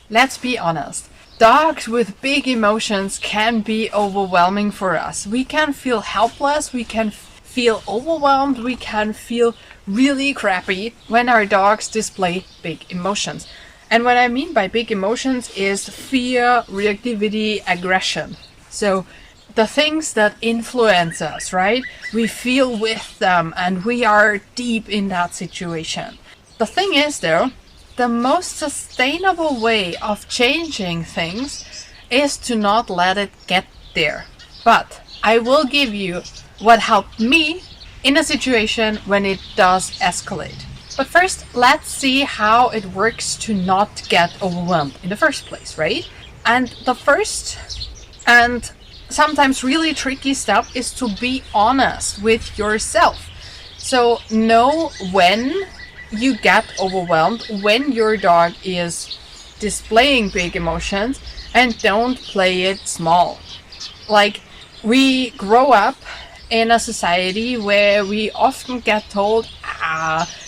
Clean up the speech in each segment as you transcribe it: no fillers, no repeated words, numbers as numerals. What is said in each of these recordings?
let's be honest. Dogs with big emotions can be overwhelming for us. We can feel helpless, we can feel overwhelmed, we can feel really crappy when our dogs display big emotions. And what I mean by big emotions is fear, reactivity, aggression. So the things that influence us, right? We feel with them and we are deep in that situation. The thing is, though, the most sustainable way of changing things is to not let it get there. But I will give you what helped me in a situation when it does escalate. But first, let's see how it works to not get overwhelmed in the first place, right? And the first and sometimes really tricky step is to be honest with yourself. So know when you get overwhelmed, when your dog is displaying big emotions, and don't play it small. Like, we grow up in a society where we often get told,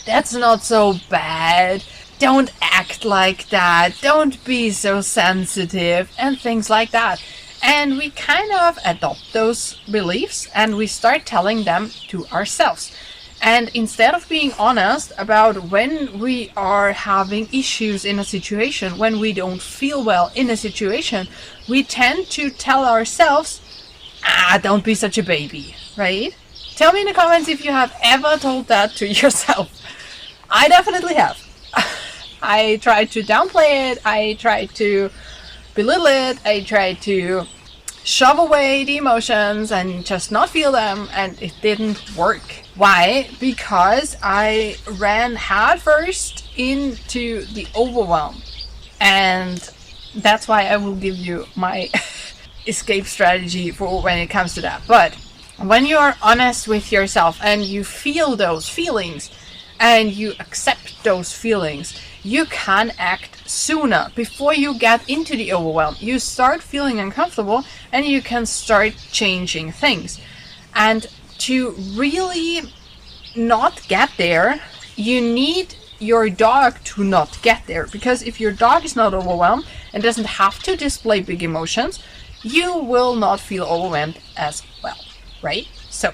that's not so bad, don't act like that, don't be so sensitive, and things like that. And we kind of adopt those beliefs and we start telling them to ourselves. And instead of being honest about when we are having issues in a situation, when we don't feel well in a situation, we tend to tell ourselves, don't be such a baby, right? Tell me in the comments if you have ever told that to yourself. I definitely have. I try to downplay it, I try to belittle it, I try to shove away the emotions and just not feel them, and it didn't work. Why? Because I ran headfirst into the overwhelm, and that's why I will give you my escape strategy for when it comes to that. But when you are honest with yourself and you feel those feelings and you accept those feelings, you can act sooner before you get into the overwhelm. You start feeling uncomfortable and you can start changing things. And to really not get there, you need your dog to not get there. Because if your dog is not overwhelmed and doesn't have to display big emotions, you will not feel overwhelmed as well, right? So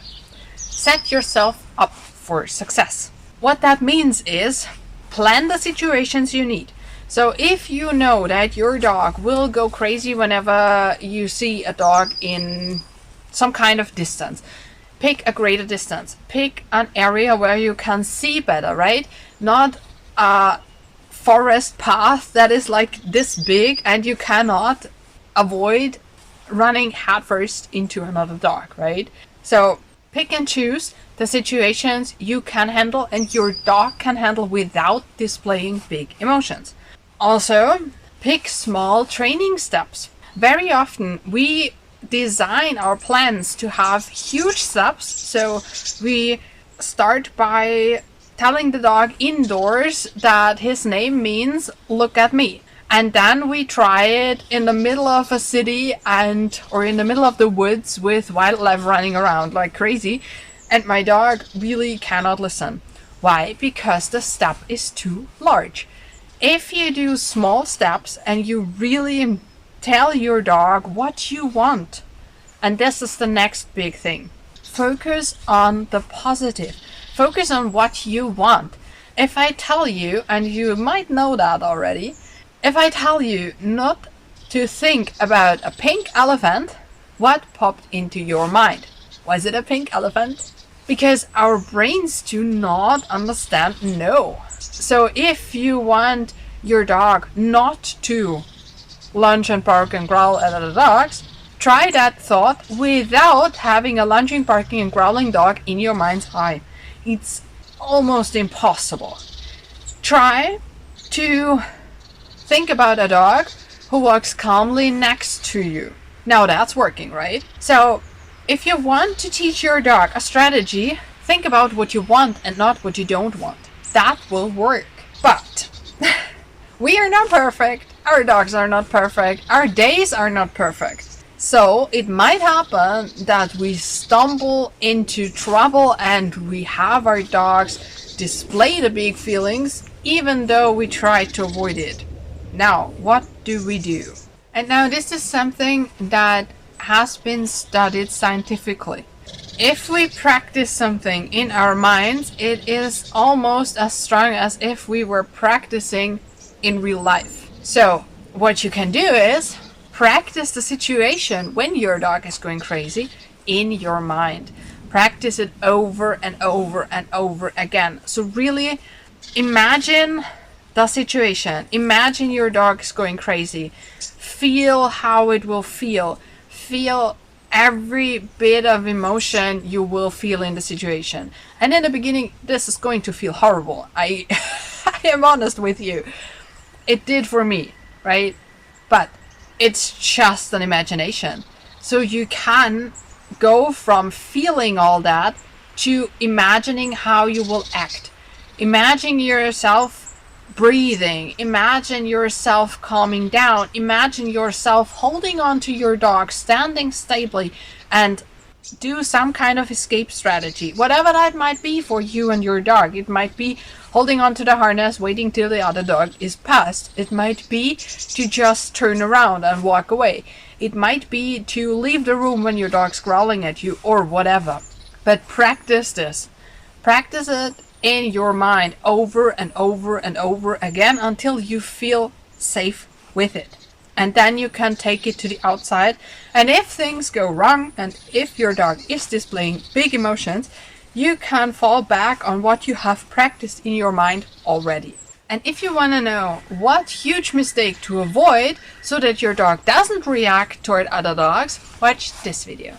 set yourself up for success. What that means is plan the situations you need. So if you know that your dog will go crazy whenever you see a dog in some kind of distance, pick a greater distance. Pick an area where you can see better, right? Not a forest path that is like this big and you cannot avoid running headfirst into another dog, right? So pick and choose the situations you can handle and your dog can handle without displaying big emotions. Also, pick small training steps. Very often we design our plans to have huge steps, so we start by telling the dog indoors that his name means look at me. And then we try it in the middle of a city or in the middle of the woods with wildlife running around like crazy. And my dog really cannot listen. Why? Because the step is too large. If you do small steps and you really tell your dog what you want, and this is the next big thing, focus on the positive. Focus on what you want. If I tell you, and you might know that already, if I tell you not to think about a pink elephant, what popped into your mind? Was it a pink elephant? Because our brains do not understand no. So if you want your dog not to lunge and bark and growl at other dogs, try that thought without having a lunging, barking and growling dog in your mind's eye. It's almost impossible. Try to think about a dog who walks calmly next to you. Now that's working, right? So if you want to teach your dog a strategy, think about what you want and not what you don't want. That will work. But we are not perfect. Our dogs are not perfect. Our days are not perfect. So it might happen that we stumble into trouble and we have our dogs display the big feelings even though we try to avoid it. Now, what do we do? And now this is something that has been studied scientifically. If we practice something in our minds, it is almost as strong as if we were practicing in real life. So what you can do is practice the situation when your dog is going crazy in your mind. Practice it over and over and over again. So really imagine the situation. Imagine your dog is going crazy. Feel how it will feel. Feel every bit of emotion you will feel in the situation. And in the beginning, this is going to feel horrible. I am honest with you. It did for me, right? But it's just an imagination. So you can go from feeling all that to imagining how you will act. Imagine yourself breathing. Imagine yourself calming down. Imagine yourself holding on to your dog, standing stably, and do some kind of escape strategy. Whatever that might be for you and your dog. It might be holding onto the harness, waiting till the other dog is past. It might be to just turn around and walk away. It might be to leave the room when your dog's growling at you, or whatever. But practice this. Practice it in your mind over and over and over again until you feel safe with it. And then you can take it to the outside. And if things go wrong, and if your dog is displaying big emotions, you can fall back on what you have practiced in your mind already. And if you want to know what huge mistake to avoid so that your dog doesn't react toward other dogs, watch this video.